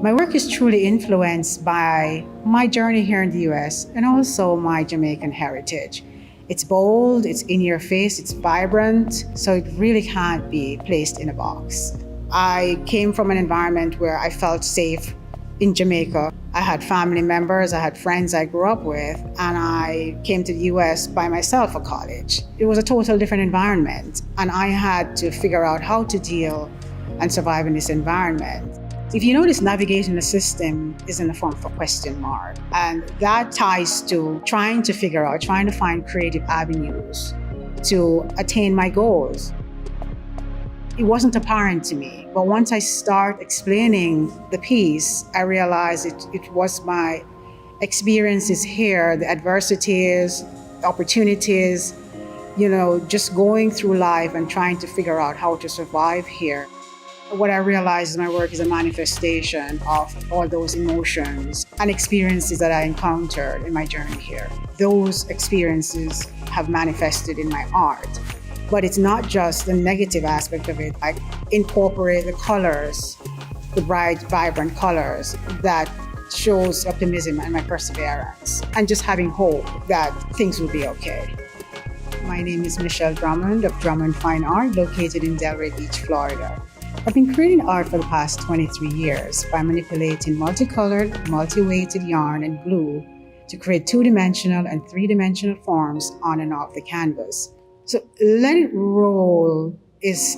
My work is truly influenced by my journey here in the US and also my Jamaican heritage. It's bold, it's in your face, it's vibrant, so it really can't be placed in a box. I came from an environment where I felt safe in Jamaica. I had family members, I had friends I grew up with, and I came to the US by myself for college. It was a total different environment, and I had to figure out how to deal and survive in this environment. If you notice, navigating the system is in the form of a question mark. And that ties to trying to find creative avenues to attain my goals. It wasn't apparent to me, but once I start explaining the piece, I realized it was my experiences here, the adversities, the opportunities, just going through life and trying to figure out how to survive here. What I realized is my work is a manifestation of all those emotions and experiences that I encountered in my journey here. Those experiences have manifested in my art. But it's not just the negative aspect of it. I incorporate the colors, the bright, vibrant colors that shows optimism and my perseverance and just having hope that things will be okay. My name is Michelle Drummond of Drummond Fine Art, located in Delray Beach, Florida. I've been creating art for the past 23 years by manipulating multicolored, multi-weighted yarn and glue to create two-dimensional and three-dimensional forms on and off the canvas. So Let It Roll is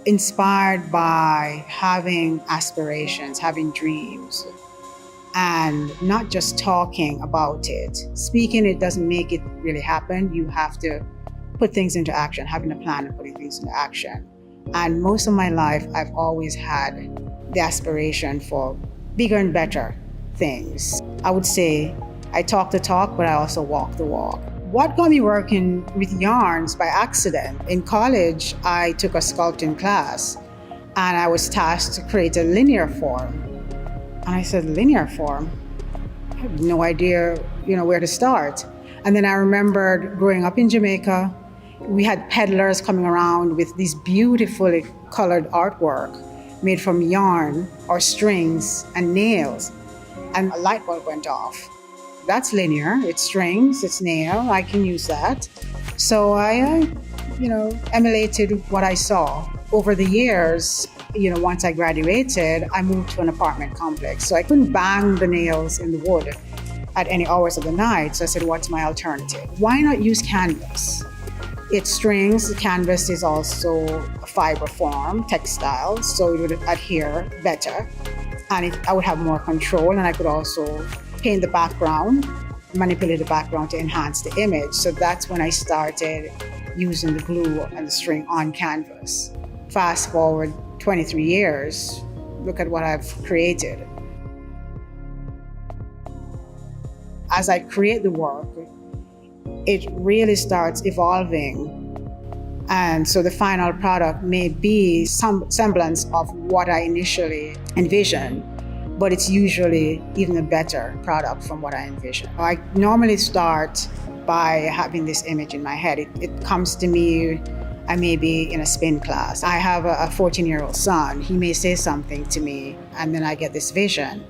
inspired by having aspirations, having dreams, and not just talking about it. Speaking it doesn't make it really happen. You have to put things into action, having a plan and putting things into action. And most of my life, I've always had the aspiration for bigger and better things. I would say I talk the talk, but I also walk the walk. What got me working with yarns by accident? In college, I took a sculpting class and I was tasked to create a linear form. And I said, linear form? I have no idea, where to start. And then I remembered growing up in Jamaica, we had peddlers coming around with these beautifully colored artwork made from yarn or strings and nails. And a light bulb went off. That's linear, it's strings, it's nail, I can use that. So I emulated what I saw. Over the years, once I graduated, I moved to an apartment complex. So I couldn't bang the nails in the wood at any hours of the night. So I said, what's my alternative? Why not use canvas? It's strings, the canvas is also a fiber form, textile, so it would adhere better. And I would have more control, and I could also paint the background, manipulate the background to enhance the image. So that's when I started using the glue and the string on canvas. Fast forward 23 years, look at what I've created. As I create the work, it really starts evolving. And so the final product may be some semblance of what I initially envisioned, but it's usually even a better product from what I envisioned. I normally start by having this image in my head. It comes to me, I may be in a spin class. I have a 14-year-old son. He may say something to me, and then I get this vision.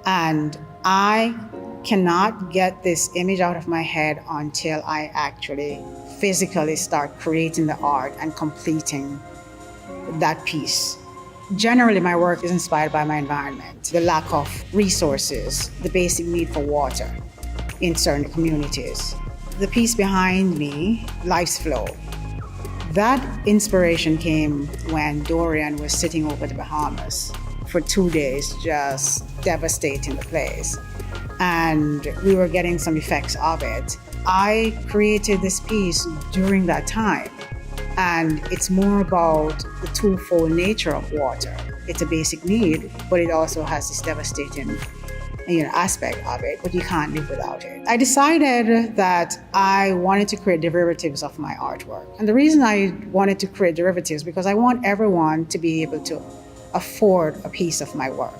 And I cannot get this image out of my head until I actually physically start creating the art and completing that piece. Generally, my work is inspired by my environment, the lack of resources, the basic need for water in certain communities. The piece behind me, Life's Flow, that inspiration came when Dorian was sitting over the Bahamas for 2 days, just devastating the place. And we were getting some effects of it. I created this piece during that time. And it's more about the twofold nature of water. It's a basic need, but it also has this devastating aspect of it, but you can't live without it. I decided that I wanted to create derivatives of my artwork. And the reason I wanted to create derivatives because I want everyone to be able to afford a piece of my work.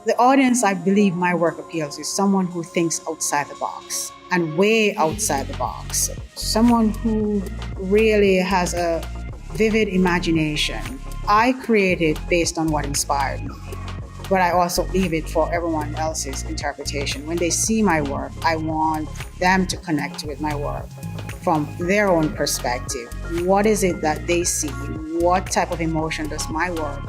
The audience I believe my work appeals is someone who thinks outside the box and way outside the box. Someone who really has a vivid imagination. I created based on what inspired me. but I also leave it for everyone else's interpretation. When they see my work, I want them to connect with my work from their own perspective. What is it that they see? What type of emotion does my work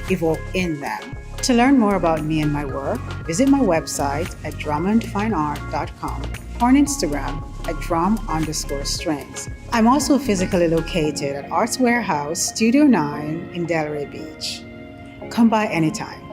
evoke in them? To learn more about me and my work, visit my website at drummondfineart.com or on Instagram at drum_strings. I'm also physically located at Arts Warehouse, Studio 9 in Delray Beach. Come by anytime.